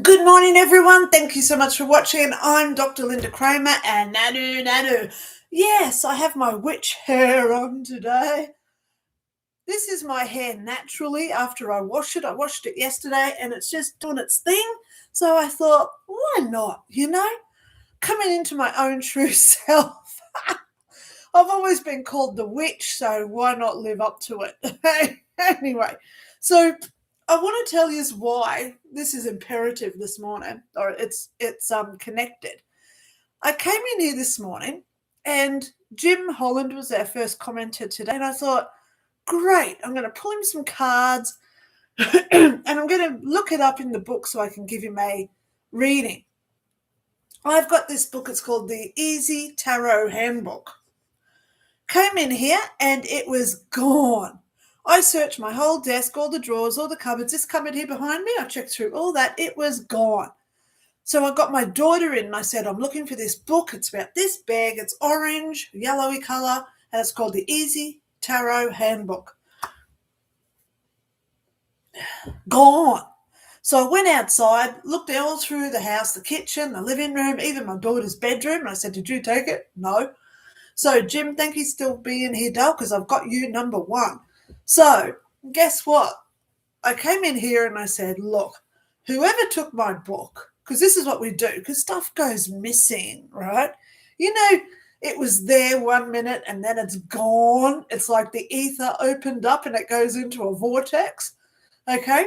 Good morning, everyone. Thank you so much for watching. I'm Dr. Lynda Cramer and Nanu. Yes, I have my witch hair on today. This is my hair naturally after I wash it. I washed it yesterday and it's just doing its thing. So I thought, why not, Coming into my own true self. I've always been called the witch, so why not live up to it? Anyway, so I want to tell you why this is imperative this morning, or it's connected. I came in here this morning, and Jim Holland was our first commenter today, and I thought, great, I'm going to pull him some cards, and I'm going to look it up in the book so I can give him a reading. I've got this book. It's called the Easy Tarot Handbook. Came in here and it was gone. I searched my whole desk, all the drawers, all the cupboards, this cupboard here behind me. I checked through all that. It was gone. So I got my daughter in and I said, I'm looking for this book. It's about this big. It's orange, yellowy color, and it's called the Easy Tarot Handbook. Gone. So I went outside, looked all through the house, the kitchen, the living room, even my daughter's bedroom. And I said, did you take it? No. So, Jim, thank you still being here, Dale, because I've got you number one. So, guess what? I came in here and I said, look, whoever took my book, because this is what we do, because stuff goes missing, right? It was there 1 minute and then it's gone. It's like the ether opened up and it goes into a vortex, okay?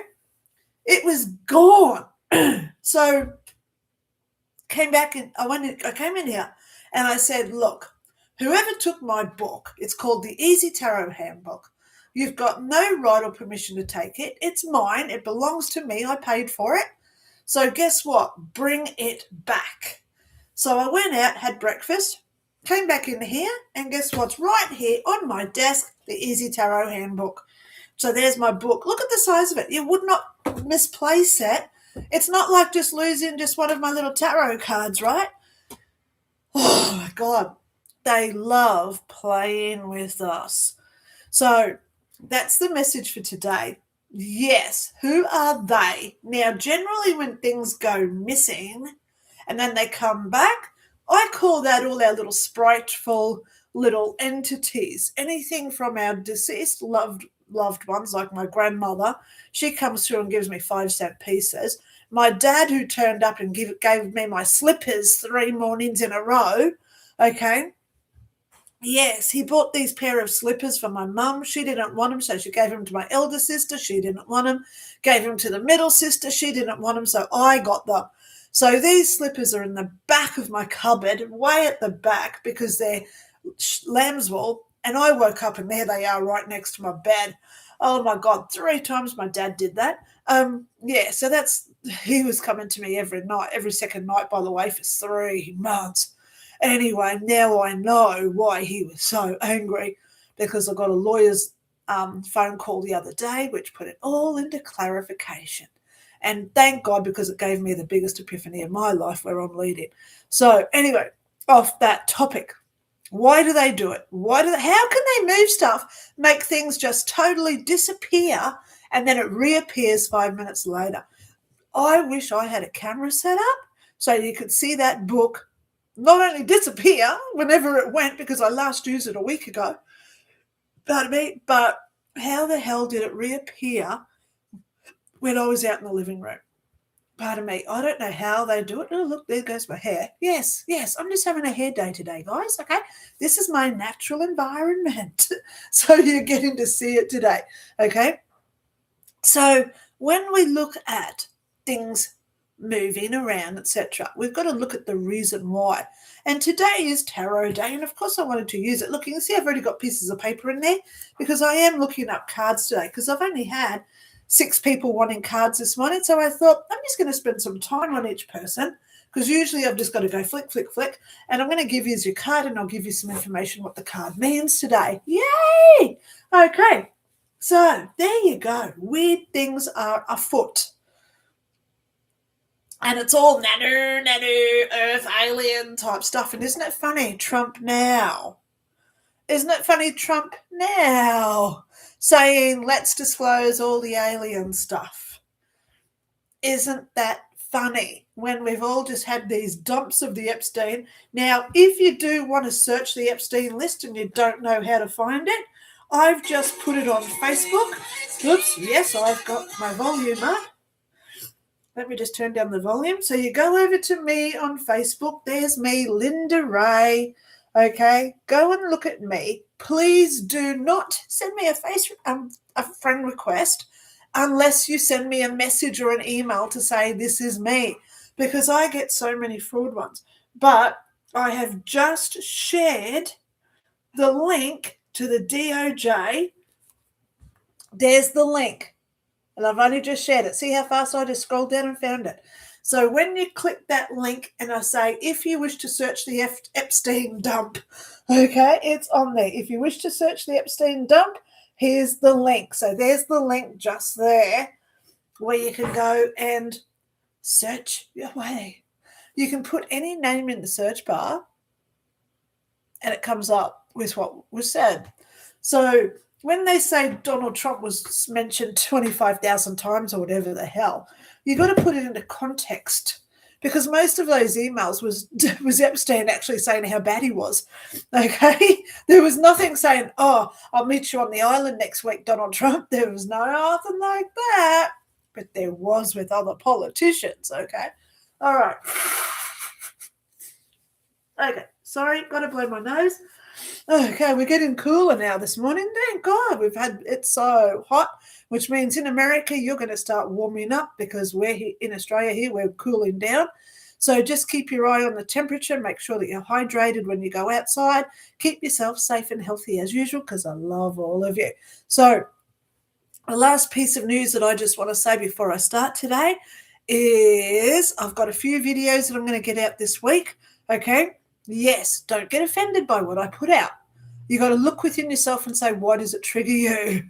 It was gone. So, came back and I came in here and I said, look, whoever took my book, it's called the Easy Tarot Handbook. You've got no right or permission to take it. It's mine. It belongs to me. I paid for it. So guess what? Bring it back. So I went out, had breakfast, came back in here, and guess what's right here on my desk? The Easy Tarot Handbook. So there's my book. Look at the size of it. You would not misplace it. It's not like just losing just one of my little tarot cards, right? Oh, my God. They love playing with us. So that's the message for today. Yes, who are they? Now, generally when things go missing and then they come back, I call that all our little spriteful little entities. Anything from our deceased loved ones, like my grandmother, she comes through and gives me 5-cent pieces. My dad, who turned up and gave me my slippers 3 mornings in a row, okay? Yes, he bought these pair of slippers for my mum. She didn't want them, so she gave them to my elder sister. She didn't want them. Gave them to the middle sister. She didn't want them, so I got them. So these slippers are in the back of my cupboard, way at the back, because they're lamb's wool. And I woke up and there they are right next to my bed. Oh, my God, 3 times my dad did that. So he was coming to me every second night, by the way, for 3 months. Anyway, now I know why he was so angry, because I got a lawyer's phone call the other day, which put it all into clarification. And thank God, because it gave me the biggest epiphany of my life where I'm leading. So anyway, off that topic, why do they do it? How can they move stuff, make things just totally disappear, and then it reappears 5 minutes later? I wish I had a camera set up so you could see that book not only disappear whenever it went, because I last used it a week ago, but how the hell did it reappear when I was out in the living room? Pardon me, I don't know how they do it. Oh, look, there goes my hair. Yes, I'm just having a hair day today, guys, okay? This is my natural environment, so you're getting to see it today, okay? So when we look at things moving around, etc., we've got to look at the reason why. And today is tarot day, and of course I wanted to use it. Look, you can see I've already got pieces of paper in there, because I am looking up cards today, because I've only had 6 people wanting cards this morning. So I thought I'm just going to spend some time on each person, because usually I've just got to go flick, flick, flick, and I'm going to give you your card and I'll give you some information what the card means today. Yay! Okay, so there you go. Weird things are afoot. And it's all nanu, earth, alien type stuff. And isn't it funny, Trump now? Isn't it funny, Trump now saying, let's disclose all the alien stuff? Isn't that funny when we've all just had these dumps of the Epstein. Now, if you do want to search the Epstein list and you don't know how to find it, I've just put it on Facebook. Oops, yes, I've got my volume up. Let me just turn down the volume. So you go over to me on Facebook. There's me, Lynda Ray. Okay, go and look at me. Please do not send me a friend request unless you send me a message or an email to say this is me, because I get so many fraud ones. But I have just shared the link to the DOJ. There's the link. And I've only just shared it. See how fast I just scrolled down and found it. So when you click that link and I say, if you wish to search the Epstein dump, okay, it's on there. If you wish to search the Epstein dump, here's the link. So there's the link just there where you can go and search your way. You can put any name in the search bar and it comes up with what was said. So when they say Donald Trump was mentioned 25,000 times or whatever the hell, you got to put it into context, because most of those emails was Epstein actually saying how bad he was. Okay, there was nothing saying, "Oh, I'll meet you on the island next week, Donald Trump." There was nothing like that, but there was with other politicians. Okay, all right. Okay, sorry, got to blow my nose. Okay, we're getting cooler now this morning. Thank God. It's so hot, which means in America you're going to start warming up, because we're here in Australia here, we're cooling down. So just keep your eye on the temperature. Make sure that you're hydrated when you go outside. Keep yourself safe and healthy as usual, because I love all of you. So the last piece of news that I just want to say before I start today is I've got a few videos that I'm going to get out this week. Okay. Yes, don't get offended by what I put out. You got to look within yourself and say, why does it trigger you?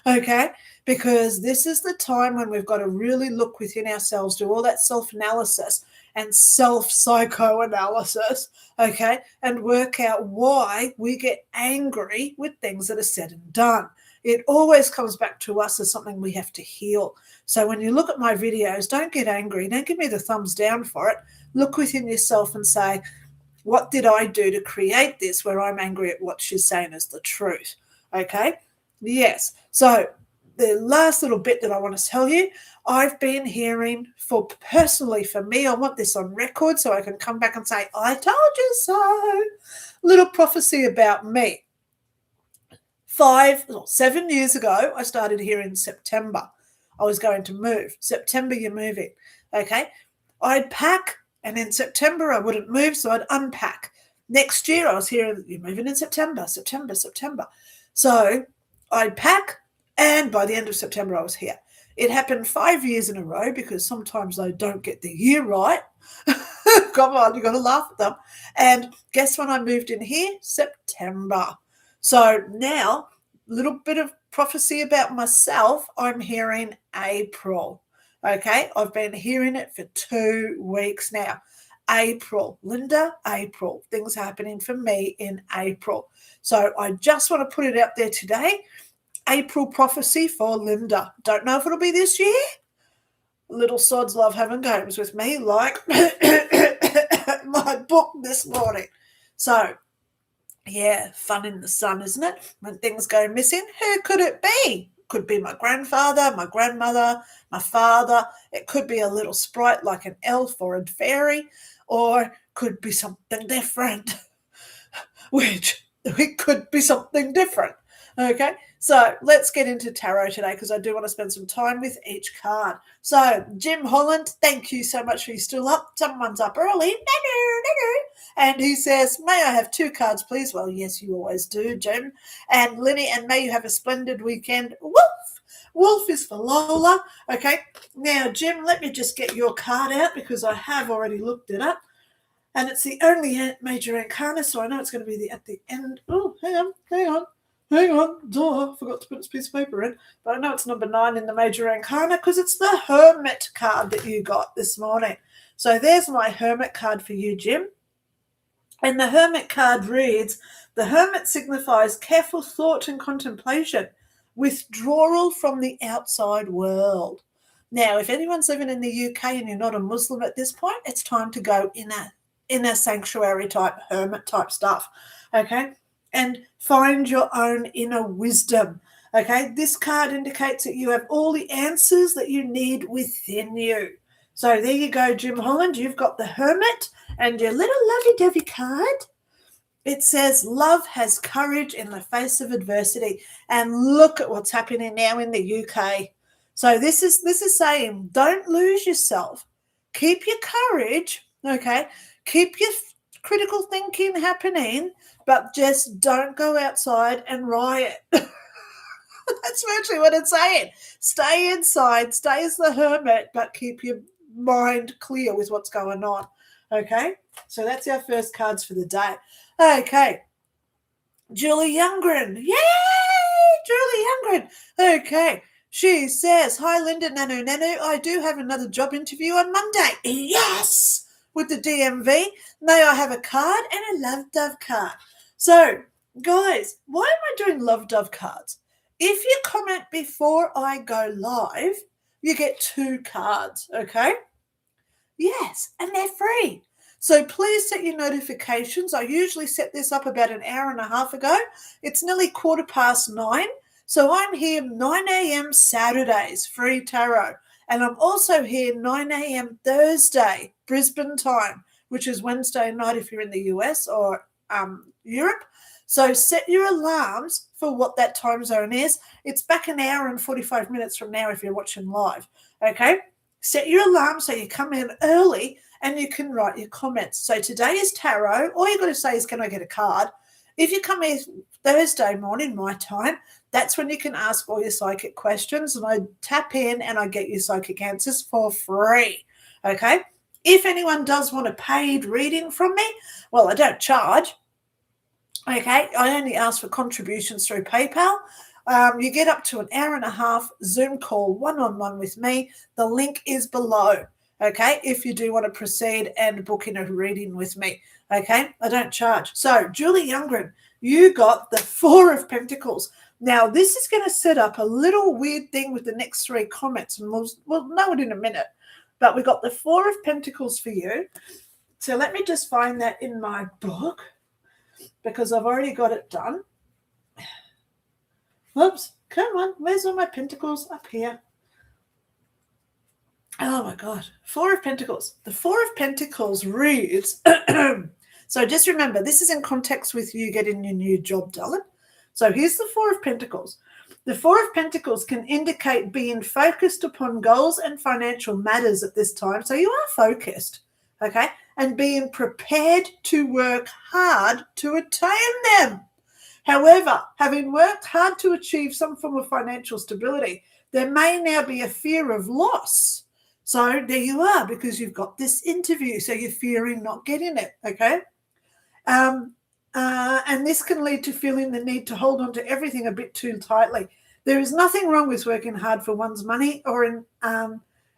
Okay? Because this is the time when we've got to really look within ourselves, do all that self-analysis and self-psychoanalysis, okay? And work out why we get angry with things that are said and done. It always comes back to us as something we have to heal. So when you look at my videos, don't get angry. Don't give me the thumbs down for it. Look within yourself and say, what did I do to create this where I'm angry at what she's saying is the truth? Okay? Yes. So the last little bit that I want to tell you, I've been hearing personally for me, I want this on record so I can come back and say, I told you so. Little prophecy about me. 7 years ago, I started here in September. I was going to move. September, you're moving. Okay? I'd pack. And in September, I wouldn't move, so I'd unpack. Next year, I was here, you're moving in September. So I'd pack, and by the end of September, I was here. It happened 5 years in a row, because sometimes I don't get the year right. Come on, you've got to laugh at them. And guess when I moved in here? September. So now, a little bit of prophecy about myself, I'm hearing April. Okay, I've been hearing it for 2 weeks now. April, Lynda, April. Things happening for me in April. So I just want to put it out there today. April prophecy for Lynda. Don't know if it'll be this year. Little sods love having games with me, like my book this morning. So, yeah, fun in the sun, isn't it? When things go missing, who could it be? Could be my grandfather, my grandmother, my father. It could be a little sprite like an elf or a fairy, or could be something different, which it could be something different. Okay, so let's get into tarot today, because I do want to spend some time with each card. So Jim Holland, thank you so much for you still up. Someone's up early. And he says, may I have 2 cards, please? Well, yes, you always do, Jim. And Lenny, and may you have a splendid weekend. Wolf is for Lola. Okay, now, Jim, let me just get your card out, because I have already looked it up. And it's the only major arcana, so I know it's going to be at the end. Oh, hang on. Duh, I forgot to put this piece of paper in. But I know it's number 9 in the major arcana, because it's the Hermit card that you got this morning. So there's my Hermit card for you, Jim. And the Hermit card reads, the Hermit signifies careful thought and contemplation, withdrawal from the outside world. Now, if anyone's living in the UK and you're not a Muslim at this point, it's time to go in a sanctuary type, hermit type stuff, okay? And find your own inner wisdom, okay? This card indicates that you have all the answers that you need within you. So there you go, Jim Holland. You've got the hermit and your little lovey-dovey card. It says love has courage in the face of adversity. And look at what's happening now in the UK. So this is saying don't lose yourself. Keep your courage, okay? Keep your critical thinking happening, but just don't go outside and riot. That's virtually what it's saying. Stay inside, stay as the hermit, but keep your mind clear with what's going on, okay? So that's our first cards for the day. Okay, Julie Youngren. Yay, Julie Youngren. Okay, she says, hi, Linda, Nanu. I do have another job interview on Monday. Yes, with the DMV. May I have a card and a love dove card? So, guys, why am I doing love dove cards? If you comment before I go live, you get 2 cards, okay? Yes, and they're free. So please set your notifications. I usually set this up about an hour and a half ago. It's nearly 9:15. So I'm here 9 a.m. Saturdays, free tarot. And I'm also here 9 a.m. Thursday, Brisbane time, which is Wednesday night if you're in the US or Europe. So set your alarms for what that time zone is. It's back an hour and 45 minutes from now if you're watching live, okay? Set your alarm so you come in early and you can write your comments. So today is tarot. All you've got to say is, can I get a card? If you come here Thursday morning, my time, that's when you can ask all your psychic questions, and I tap in and I get your psychic answers for free, okay? If anyone does want a paid reading from me, well, I don't charge, okay? I only ask for contributions through PayPal. You get up to an hour and a half Zoom call one-on-one with me. The link is below, okay, if you do want to proceed and book in a reading with me, okay? I don't charge. So, Julie Youngren, you got the 4 of Pentacles. Now, this is going to set up a little weird thing with the next 3 comments, and we'll know it in a minute. But we got the 4 of Pentacles for you. So let me just find that in my book because I've already got it done. Oops, come on, where's all my pentacles? Up here. Oh my God, 4 of Pentacles. The 4 of Pentacles reads, so just remember, this is in context with you getting your new job, darling. So here's the 4 of Pentacles. The 4 of Pentacles can indicate being focused upon goals and financial matters at this time. So you are focused, okay? And being prepared to work hard to attain them. However, having worked hard to achieve some form of financial stability, there may now be a fear of loss. So there you are, because you've got this interview, so you're fearing not getting it, okay? And this can lead to feeling the need to hold on to everything a bit too tightly. There is nothing wrong with working hard for one's money or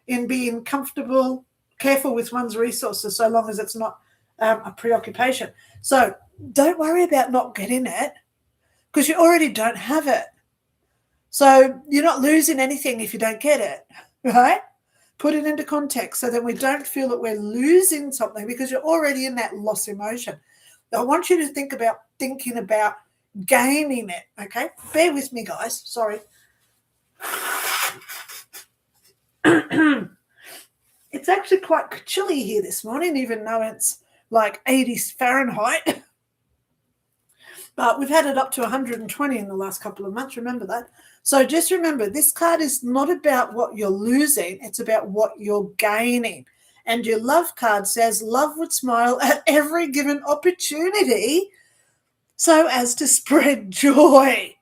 in being comfortable, careful with one's resources, so long as it's not a preoccupation. So don't worry about not getting it, because you already don't have it. So you're not losing anything if you don't get it, right? Put it into context so that we don't feel that we're losing something, because you're already in that loss emotion. I want you to thinking about gaining it, okay? Bear with me, guys. Sorry. It's actually quite chilly here this morning, even though it's like 80 Fahrenheit. But we've had it up to 120 in the last couple of months. Remember that. So just remember, this card is not about what you're losing. It's about what you're gaining. And your love card says, love would smile at every given opportunity so as to spread joy.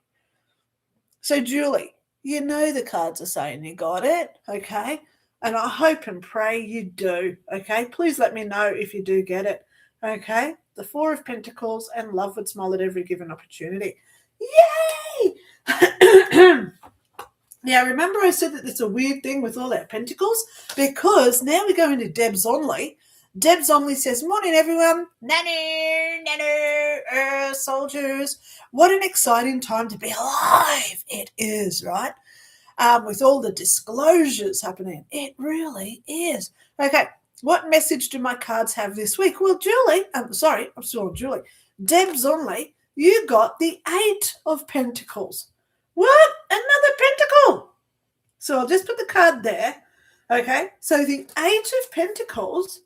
So, Julie, you know the cards are saying you got it, okay? And I hope and pray you do, okay? Please let me know if you do get it, okay? The 4 of Pentacles and love would smile at every given opportunity. Yay! Now, remember I said that it's a weird thing with all our pentacles? Because now we go into Deb's Only. Deb's Only says, morning, everyone. Nanu, soldiers. What an exciting time to be alive. It is, right? with all the disclosures happening. It really is. Okay, what message do my cards have this week? Well, Julie, I'm still on Julie. Debs only, you got the 8 of Pentacles. What? Another pentacle. So I'll just put the card there. Okay, so the 8 of Pentacles.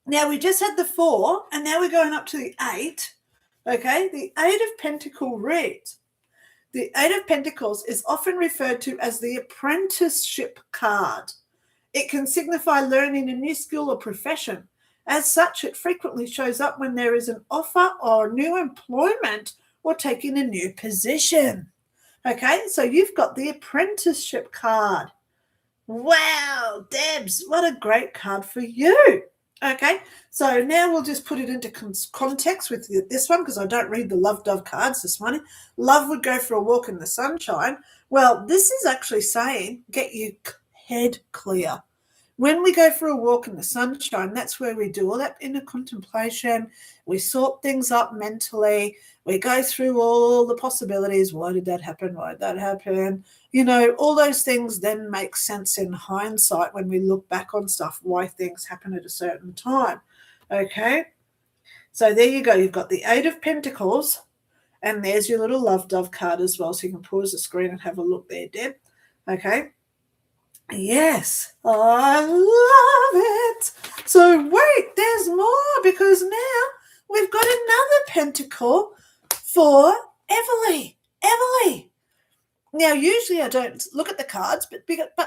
Now we just had the 4, and now we're going up to the 8. Okay, the 8 of Pentacles reads, the 8 of Pentacles is often referred to as the apprenticeship card. It can signify learning a new skill or profession. As such, it frequently shows up when there is an offer or new employment or taking a new position. Okay, so you've got the apprenticeship card. Wow, Debs, what a great card for you. Okay, so now we'll just put it into context with this one, because I don't read the love dove cards this morning. Love would go for a walk in the sunshine. Well, this is actually saying get your head clear. When we go for a walk in the sunshine, that's where we do all that inner contemplation. We sort things up mentally. We go through all the possibilities. Why did that happen? Why did that happen? You know, all those things then make sense in hindsight when we look back on stuff, why things happen at a certain time. Okay? So there you go. You've got the 8 of Pentacles, and there's your little love dove card as well, so you can pause the screen and have a look there, Deb. Okay? Yes, I love it. So wait, there's more, because now we've got another pentacle for Everly. Everly. Now, usually I don't look at the cards, but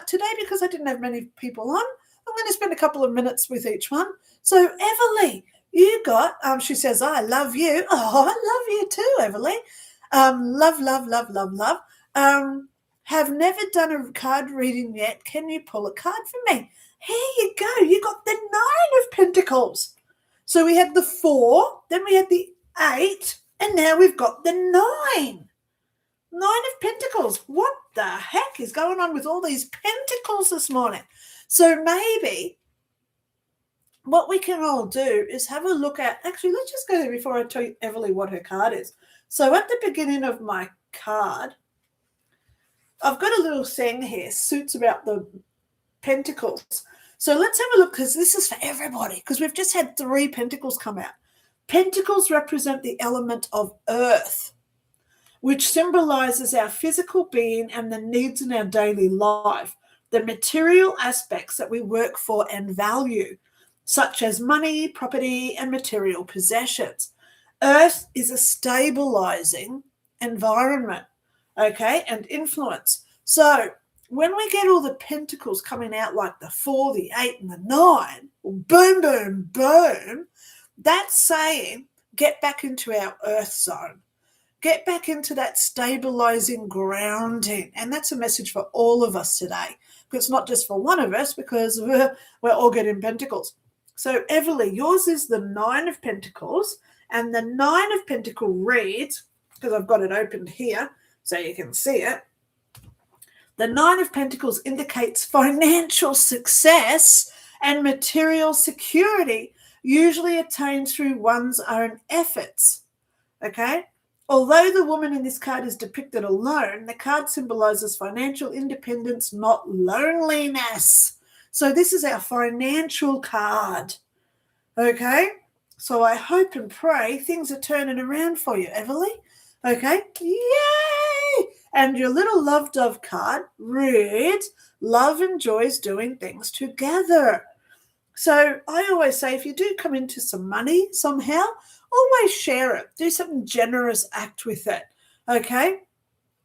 today, because I didn't have many people on, I'm going to spend a couple of minutes with each one. So Everly, you got, she says, I love you. Oh, I love you too, Everly. Love, love, love, love, love. Have never done a card reading yet. Can you pull a card for me? Here you go. You got the 9 of Pentacles. So we had the 4, then we had the 8, and now we've got the 9. 9 of Pentacles. What the heck is going on with all these pentacles this morning? So maybe what we can all do is have a look at, actually, let's just go there before I tell you Everly what her card is. So at the beginning of my card, I've got a little thing here, suits about the pentacles. So let's have a look, because this is for everybody, because we've just had 3 pentacles come out. Pentacles represent the element of earth, which symbolizes our physical being and the needs in our daily life, the material aspects that we work for and value, such as money, property, and material possessions. Earth is a stabilizing environment, okay, and influence. So when we get all the pentacles coming out like the 4, the 8, and the 9, boom, boom, boom, that's saying get back into our earth zone. Get back into that stabilizing grounding. And that's a message for all of us today. It's not just for one of us, because we're all getting pentacles. So Everly, yours is the 9 of Pentacles, and the 9 of Pentacles reads, because I've got it opened here so you can see it, the 9 of Pentacles indicates financial success and material security, usually attained through one's own efforts. Okay? Although the woman in this card is depicted alone, the card symbolizes financial independence, not loneliness. So this is our financial card. Okay? So I hope and pray things are turning around for you, Everly. Okay? Yay! And your little love dove card reads, love enjoys doing things together. So I always say, if you do come into some money somehow, always share it. Do something generous, act with it. Okay?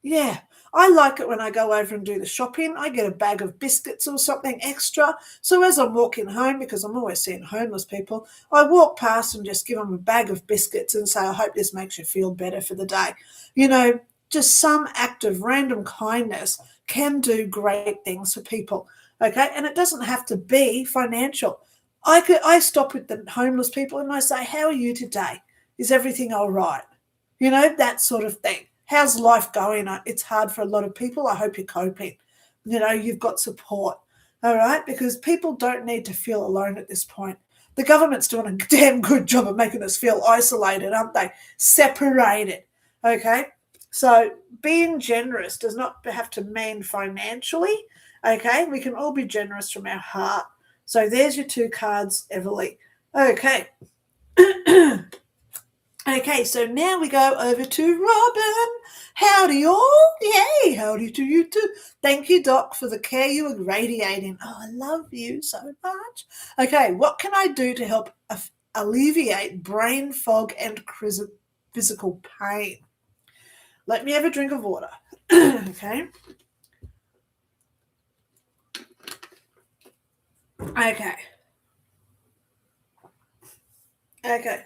Yeah. I like it when I go over and do the shopping. I get a bag of biscuits or something extra. So as I'm walking home, because I'm always seeing homeless people, I walk past and just give them a bag of biscuits and say, I hope this makes you feel better for the day. You know, just some act of random kindness can do great things for people. Okay? And it doesn't have to be financial. I stop with the homeless people and I say, how are you today? Is everything all right? You know, that sort of thing. How's life going? It's hard for a lot of people. I hope you're coping. You know, you've got support. All right? Because people don't need to feel alone at this point. The government's doing a damn good job of making us feel isolated, aren't they? Separated. Okay? So being generous does not have to mean financially, okay? We can all be generous from our heart. So there's your 2 cards, Everly. Okay. Okay, so now we go over to Robin. Howdy all. Yay, howdy to you too. Thank you, Doc, for the care you are radiating. Oh, I love you so much. Okay, what can I do to help alleviate brain fog and physical pain? Let me have a drink of water. Okay. Okay. Okay.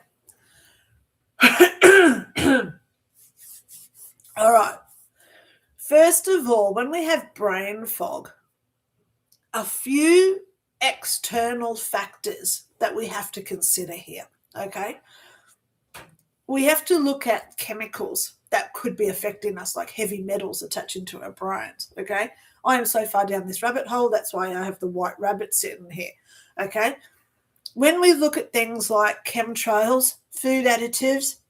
All right. First of all, when we have brain fog, a few external factors that we have to consider here, okay? We have to look at chemicals that could be affecting us, like heavy metals attaching to our brains, okay? I am so far down this rabbit hole, that's why I have the white rabbit sitting here, okay? When we look at things like chemtrails, food additives,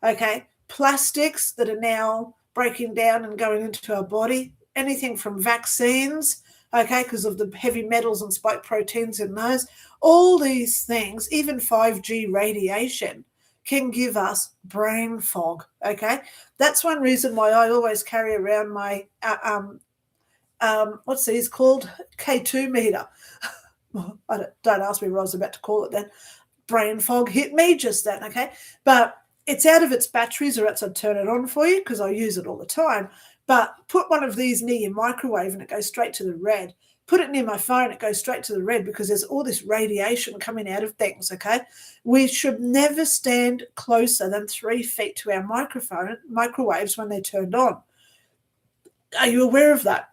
okay, plastics that are now breaking down and going into our body, anything from vaccines, okay, because of the heavy metals and spike proteins in those, all these things, even 5G radiation, can give us brain fog, okay? That's one reason why I always carry around my, what's these called? K2 meter. Don't ask me what I was about to call it then. Brain fog hit me just then, okay? But it's out of its batteries, or else I'd turn it on for you because I use it all the time. But put one of these near your microwave and it goes straight to the red. Put it near my phone, it goes straight to the red because there's all this radiation coming out of things, okay? We should never stand closer than 3 feet to our microwaves when they're turned on. Are you aware of that?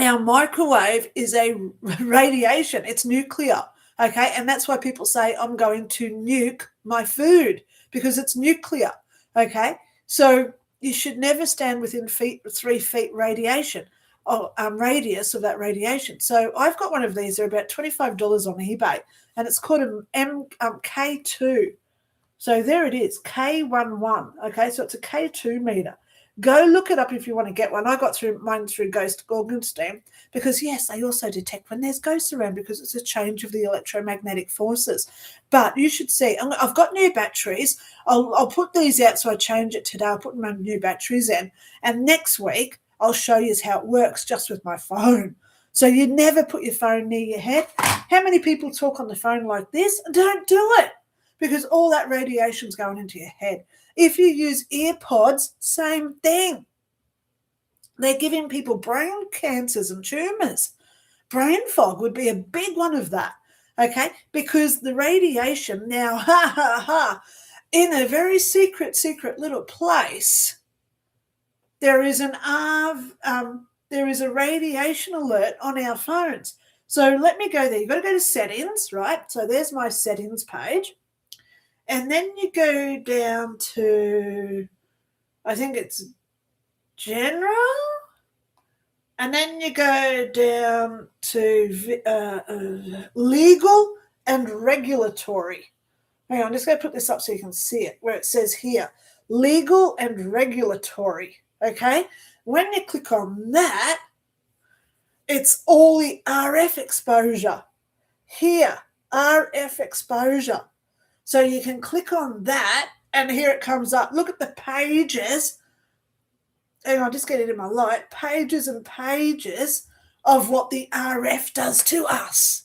Our microwave is a radiation, it's nuclear, okay? And that's why people say, I'm going to nuke my food because it's nuclear, okay? So you should never stand within 3 feet radiation or radius of that radiation. So I've got one of these. They're about $25 on eBay, and it's called an K2. So there it is, K11. Okay, so it's a K2 meter. Go look it up if you want to get one. I got mine through Ghost Gorgonstein because, yes, they also detect when there's ghosts around because it's a change of the electromagnetic forces. But you should see, I've got new batteries. I'll put these out, so I change it today. I'll put my new batteries in. And next week, I'll show you how it works just with my phone. So you never put your phone near your head. How many people talk on the phone like this? Don't do it because all that radiation's going into your head. If you use earpods, same thing. They're giving people brain cancers and tumours. Brain fog would be a big one of that, okay? Because the radiation now, in a very secret little place, there is there is a radiation alert on our phones. So let me go there. You've got to go to settings, right? So there's my settings page. And then you go down to, I think it's general. And then you go down to legal and regulatory. Hang on, I'm just going to put this up so you can see it, where it says here, legal and regulatory. Okay? When you click on that, it's all the RF exposure. Here, RF exposure. So you can click on that, and here it comes up. Look at the pages. And I'll just get it in my light. Pages and pages of what the RF does to us.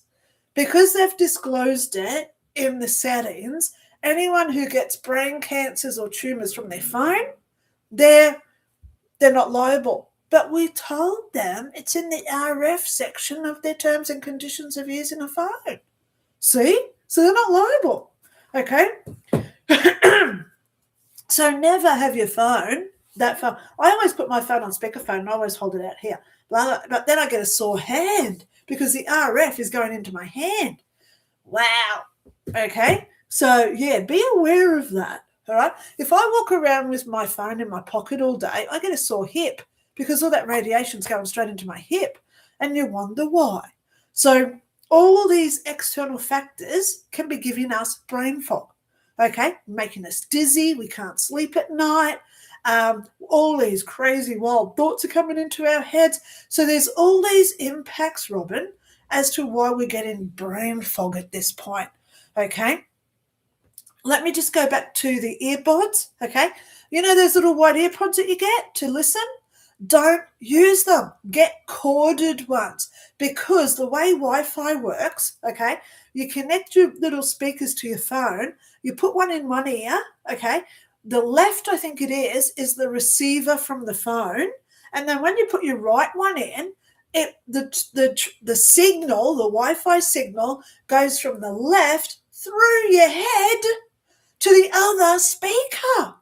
Because they've disclosed it in the settings, anyone who gets brain cancers or tumours from their phone, they're not liable. But we told them it's in the RF section of their terms and conditions of using a phone. See? So they're not liable. Okay? So never have your phone that far. I always put my phone on speakerphone and I always hold it out here. But then I get a sore hand because the RF is going into my hand. Wow. Okay? So, yeah, be aware of that. All right? If I walk around with my phone in my pocket all day, I get a sore hip because all that radiation's going straight into my hip. And you wonder why. So all these external factors can be giving us brain fog, okay, making us dizzy. We can't sleep at night. All these crazy wild thoughts are coming into our heads. So there's all these impacts, Robin, as to why we're getting brain fog at this point. Okay. Let me just go back to the earbuds. Okay. You know those little white earpods that you get to listen? Don't use them. Get corded ones, because the way Wi-Fi works, okay, you connect your little speakers to your phone, you put one in one ear, okay, the left, I think it is the receiver from the phone, and then when you put your right one in, the signal, the Wi-Fi signal, goes from the left through your head to the other speaker.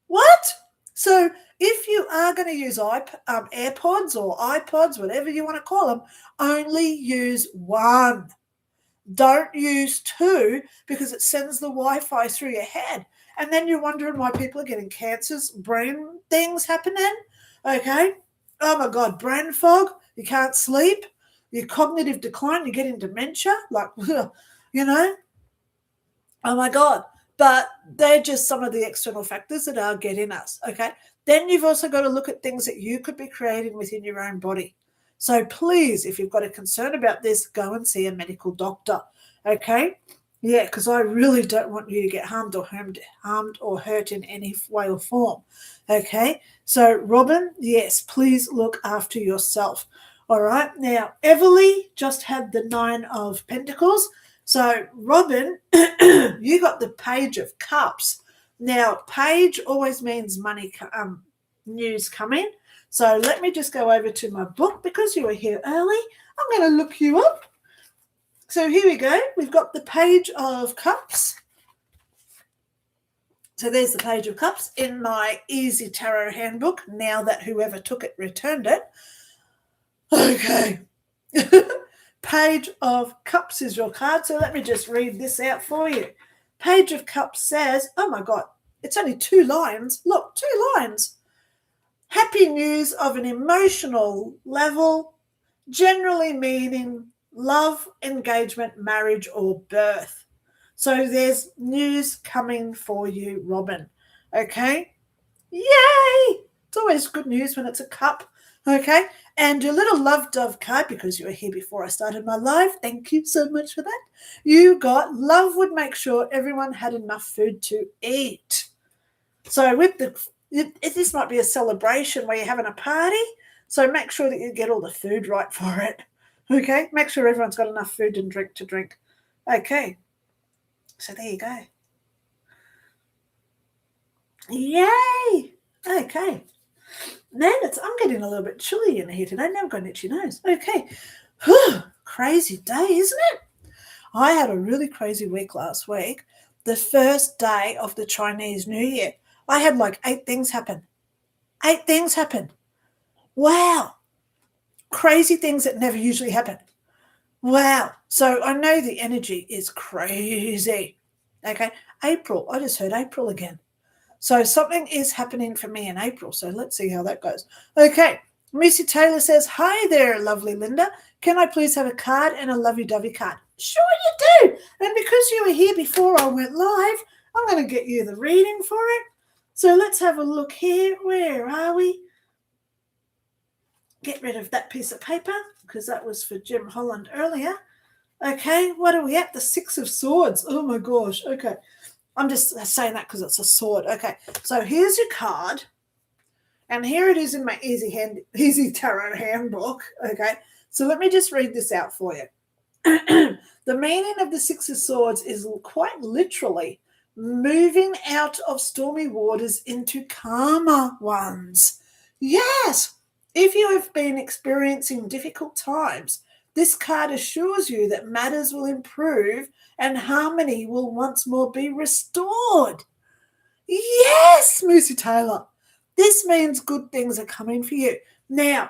What? So if you are going to use AirPods or iPods, whatever you want to call them, only use one. Don't use two, because it sends the Wi-Fi through your head. And then you're wondering why people are getting cancers, brain things happening. Okay? Oh my God, brain fog. You can't sleep. Your cognitive decline. You're getting dementia. Like, you know. Oh my God. But they're just some of the external factors that are getting us, okay? Then you've also got to look at things that you could be creating within your own body. So please, if you've got a concern about this, go and see a medical doctor, okay? Yeah, because I really don't want you to get harmed or hurt in any way or form, okay? So Robin, yes, please look after yourself, all right? Now, Everly just had the 9 of Pentacles. So, Robin, you got the Page of Cups. Now, page always means money, news coming. So let me just go over to my book, because you were here early. I'm going to look you up. So here we go. We've got the Page of Cups. So there's the Page of Cups in my Easy Tarot handbook, now that whoever took it returned it. Okay. Page of Cups is your card, so let me just read this out for you. Page of Cups says, oh my God, it's only 2 lines. Look, 2 lines. Happy news of an emotional level, generally meaning love, engagement, marriage, or birth. So there's news coming for you, Robin. Okay? Yay! It's always good news when it's a cup. Okay, and your little love dove card, because you were here before I started my live, thank you so much for that. You got love would make sure everyone had enough food to eat. So with this might be a celebration where you're having a party, so make sure that you get all the food right for it. Okay, make sure everyone's got enough food and drink to drink. Okay, so there you go. Yay! Okay. Man, I'm getting a little bit chilly in here today. Now I've got an itchy nose. Okay. Whew, crazy day, isn't it? I had a really crazy week last week. The first day of the Chinese New Year, I had like 8 things happen. 8 things happened. Wow. Crazy things that never usually happen. Wow. So I know the energy is crazy. Okay. April. I just heard April again. So something is happening for me in April. So let's see how that goes. Okay. Missy Taylor says, hi there, lovely Linda. Can I please have a card and a lovey-dovey card? Sure you do. And because you were here before I went live, I'm going to get you the reading for it. So let's have a look here. Where are we? Get rid of that piece of paper, because that was for Jim Holland earlier. Okay, what are we at? The 6 of Swords. Oh my gosh. Okay. I'm just saying that because it's a sword. Okay, so here's your card. And here it is in my Easy Tarot handbook. Okay, so let me just read this out for you. The meaning of the 6 of Swords is quite literally moving out of stormy waters into calmer ones. Yes, if you have been experiencing difficult times, this card assures you that matters will improve and harmony will once more be restored. Yes, Moosey Taylor. This means good things are coming for you. Now,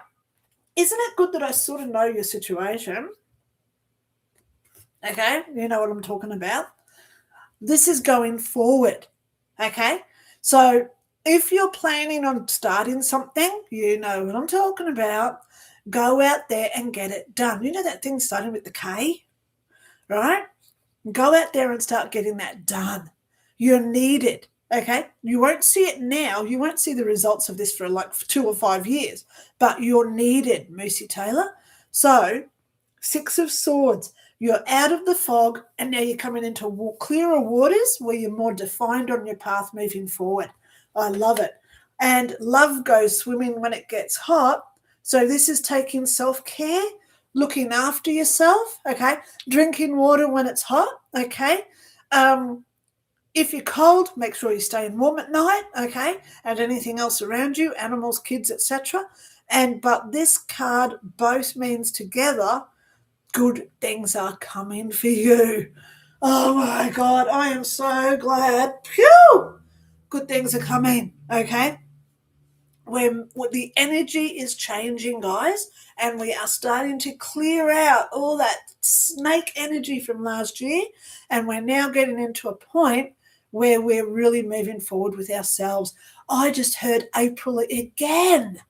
isn't it good that I sort of know your situation? Okay, you know what I'm talking about. This is going forward. Okay, so if you're planning on starting something, you know what I'm talking about. Go out there and get it done. You know that thing starting with the K, right? Go out there and start getting that done. You're needed. Okay, you won't see it now. You won't see the results of this for like 2 or 5 years, but you're needed, Moosey Taylor. So, Six of Swords, you're out of the fog and now you're coming into clearer waters where you're more defined on your path moving forward. I love it. And love goes swimming when it gets hot. So, this is taking self care, looking after yourself, okay? Drinking water when it's hot, okay? If you're cold, make sure you're staying warm at night, okay? And anything else around you, animals, kids, etc. But this card both means together good things are coming for you. Oh my God, I am so glad. Phew! Good things are coming, okay? When the energy is changing, guys, and we are starting to clear out all that snake energy from last year, and we're now getting into a point where we're really moving forward with ourselves. I just heard April again.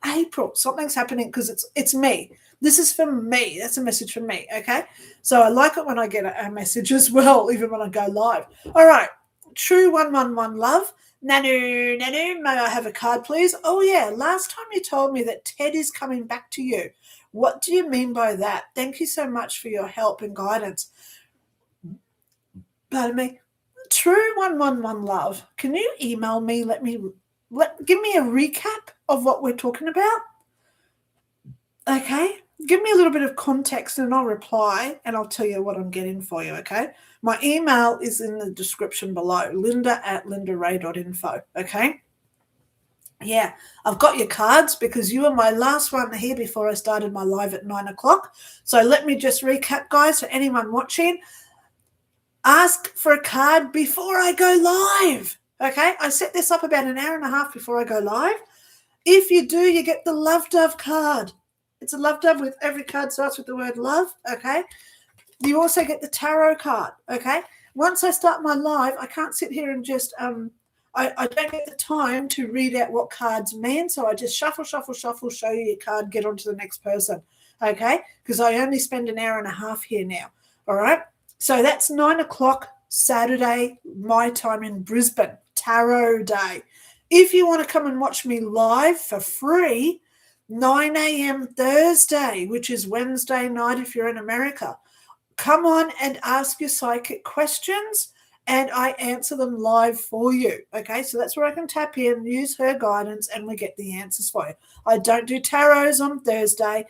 April, something's happening because it's me. This is for me. That's a message from me, okay? So I like it when I get a message as well, even when I go live. All right, true 111 love. Nanu, may I have a card, please? Oh, yeah, last time you told me that Ted is coming back to you. What do you mean by that? Thank you so much for your help and guidance. Pardon me. True 111 love. Can you email me? Give me a recap of what we're talking about. Okay, give me a little bit of context and I'll reply and I'll tell you what I'm getting for you, okay? My email is in the description below, linda@lindaray.info, okay? Yeah, I've got your cards because you were my last one here before I started my live at 9 o'clock. So let me just recap, guys, for anyone watching. Ask for a card before I go live, okay? I set this up about an hour and a half before I go live. If you do, you get the Love Dove card. It's a love dove with every card starts with the word love, okay? You also get the tarot card, okay? Once I start my live, I can't sit here and just, I don't get the time to read out what cards mean, so I just shuffle, show you your card, get on to the next person, okay? Because I only spend an hour and a half here now, all right? So that's 9 o'clock Saturday, my time in Brisbane, Tarot Day. If you want to come and watch me live for free, 9 a.m. Thursday, which is Wednesday night if you're in America. Come on and ask your psychic questions and I answer them live for you. Okay, so that's where I can tap in, use her guidance, and we get the answers for you. I don't do tarots on Thursday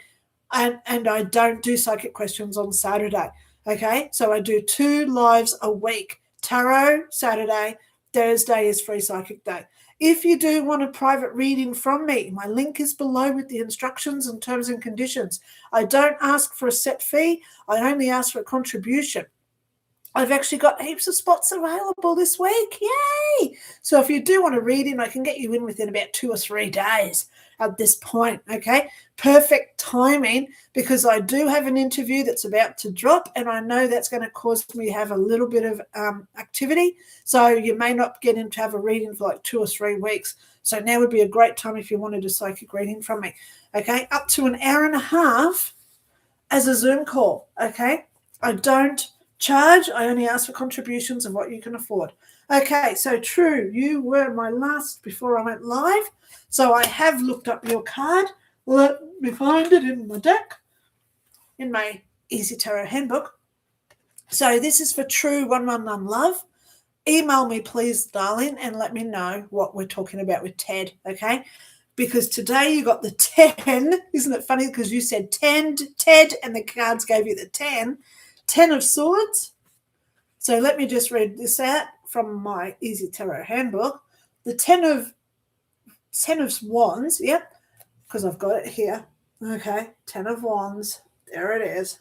and I don't do psychic questions on Saturday. Okay, so I do 2 lives a week. Tarot Saturday, Thursday is free psychic day. If you do want a private reading from me, my link is below with the instructions and terms and conditions. I don't ask for a set fee. I only ask for a contribution. I've actually got heaps of spots available this week. Yay! So if you do want a reading, I can get you in within about 2 or 3 days at this point, okay? Perfect timing because I do have an interview that's about to drop and I know that's going to cause me to have a little bit of activity. So you may not get in to have a reading for like 2 or 3 weeks. So now would be a great time if you wanted a psychic reading from me, okay? Up to an hour and a half as a Zoom call, okay? I don't charge. I only ask for contributions of what you can afford. Okay, so true. You were my last before I went live. So I have looked up your card. Let me find it in my deck, in my Easy Tarot handbook. So this is for true 111 love. Email me, please, darling, and let me know what we're talking about with Ted, okay? Because today you got the 10. Isn't it funny? Because you said 10, Ted, and the cards gave you the 10. 10 of Swords. So let me just read this out from my Easy Tarot handbook. The 10 of Wands, yep, because I've got it here. Okay, 10 of Wands. There it is.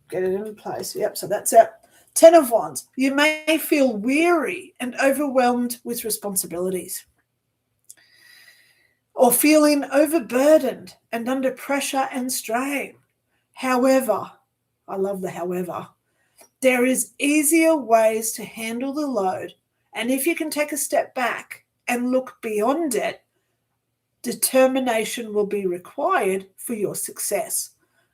Get it in place. Yep, so that's it. 10 of Wands. You may feel weary and overwhelmed with responsibilities or feeling overburdened and under pressure and strain. However, I love the however, there is easier ways to handle the load. And if you can take a step back and look beyond it, determination will be required for your success.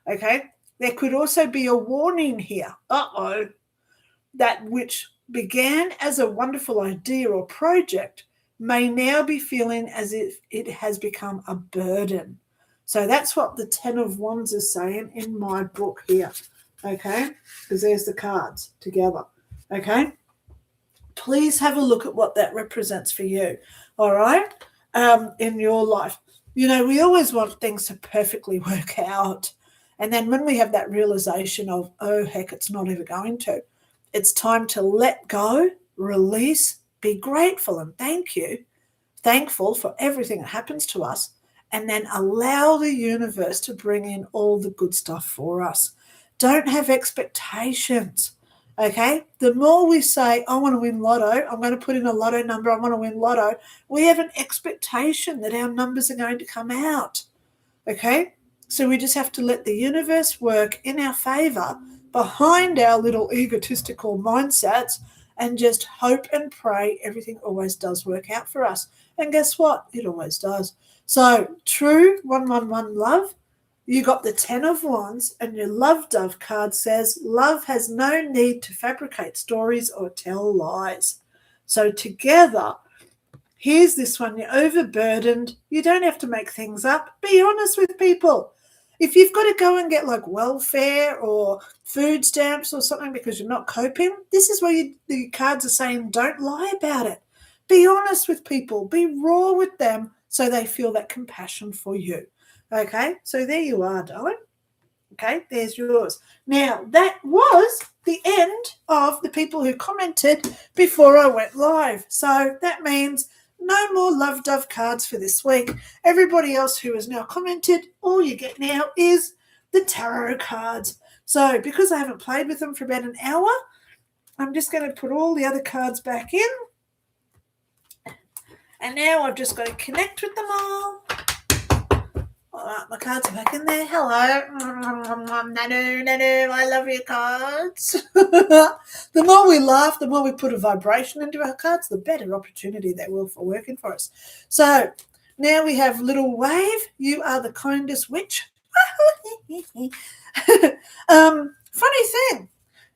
Okay? There could also be a warning here. That which began as a wonderful idea or project may now be feeling as if it has become a burden. So that's what the Ten of Wands is saying in my book here, okay? Because there's the cards together, okay? Please have a look at what that represents for you, all right, in your life. You know, we always want things to perfectly work out. And then when we have that realization of, oh, heck, it's not ever going to, it's time to let go, release, be grateful and thankful for everything that happens to us, and then allow the universe to bring in all the good stuff for us. Don't have expectations. Okay, the more we say, I want to win lotto, I'm going to put in a lotto number, I want to win lotto, we have an expectation that our numbers are going to come out. Okay, so we just have to let the universe work in our favor behind our little egotistical mindsets and just hope and pray everything always does work out for us. And guess what? It always does. So true 111 love. You got the Ten of Wands, and your Love Dove card says, love has no need to fabricate stories or tell lies. So together, here's this one. You're overburdened. You don't have to make things up. Be honest with people. If you've got to go and get like welfare or food stamps or something because you're not coping, this is where the cards are saying don't lie about it. Be honest with people. Be raw with them so they feel that compassion for you. Okay, so there you are, darling. Okay, there's yours. Now, that was the end of the people who commented before I went live. So that means no more Love Dove cards for this week. Everybody else who has now commented, all you get now is the tarot cards. So because I haven't played with them for about an hour, I'm just going to put all the other cards back in. And now I've just got to connect with them all. All right, my cards are back in there. Hello. Nanu, I love your cards. The more we laugh, the more we put a vibration into our cards, the better opportunity they will for working for us. So now we have Little Wave. You are the kindest witch. Funny thing,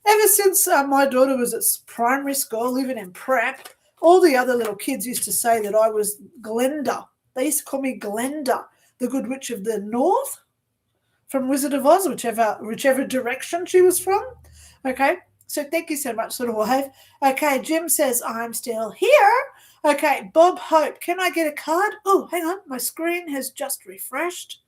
ever since my daughter was at primary school, even in prep, all the other little kids used to say that I was Glenda. They used to call me Glenda, the Good Witch of the North, from Wizard of Oz, whichever direction she was from. Okay, so thank you so much, Little Wave. Okay, Jim says, I'm still here. Okay, Bob Hope, can I get a card? Oh, hang on, my screen has just refreshed.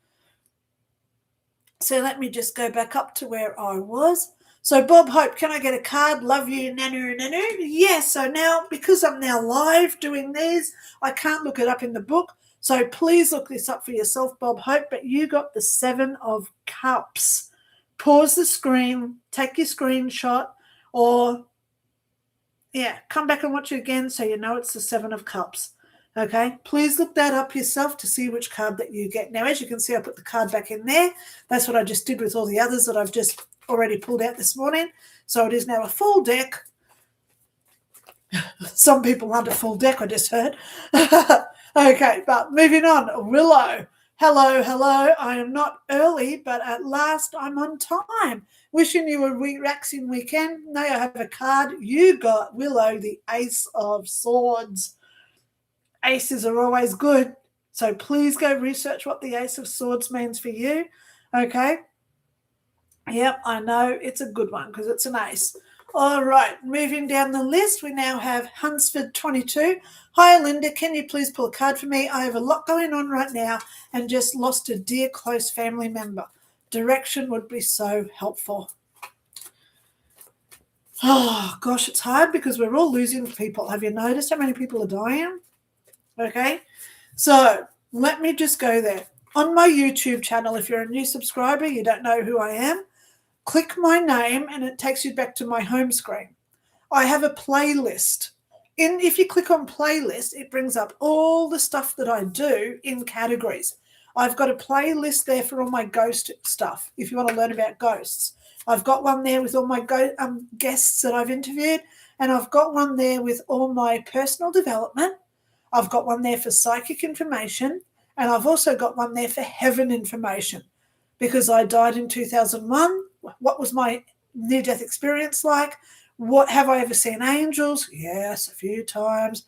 So let me just go back up to where I was. So Bob Hope, can I get a card? Love you, Nanu. Yes, so now, because I'm now live doing these, I can't look it up in the book. So please look this up for yourself, Bob Hope. But you got the Seven of Cups. Pause the screen, take your screenshot, or, come back and watch it again so you know it's the Seven of Cups. Okay, please look that up yourself to see which card that you get. Now, as you can see, I put the card back in there. That's what I just did with all the others that I've just already pulled out this morning. So it is now a full deck. Some people want a full deck, I just heard. Okay, but moving on. Willow. Hello. I am not early, but at last I'm on time. Wishing you a relaxing weekend. Now I have a card. You got, Willow, the Ace of Swords. Aces are always good. So please go research what the Ace of Swords means for you. Okay. Yep, I know it's a good one because it's an ace. All right, moving down the list, we now have Hunsford 22. Hi, Lynda, can you please pull a card for me? I have a lot going on right now and just lost a dear close family member. Direction would be so helpful. Oh, gosh, it's hard because we're all losing people. Have you noticed how many people are dying? Okay, so let me just go there. On my YouTube channel, if you're a new subscriber, you don't know who I am, click my name and it takes you back to my home screen. I have a playlist. If you click on playlist, it brings up all the stuff that I do in categories. I've got a playlist there for all my ghost stuff, if you want to learn about ghosts. I've got one there with all my guests that I've interviewed, and I've got one there with all my personal development. I've got one there for psychic information, and I've also got one there for heaven information. Because I died in 2001, what was my near-death experience like? What have I ever seen angels? Yes, a few times.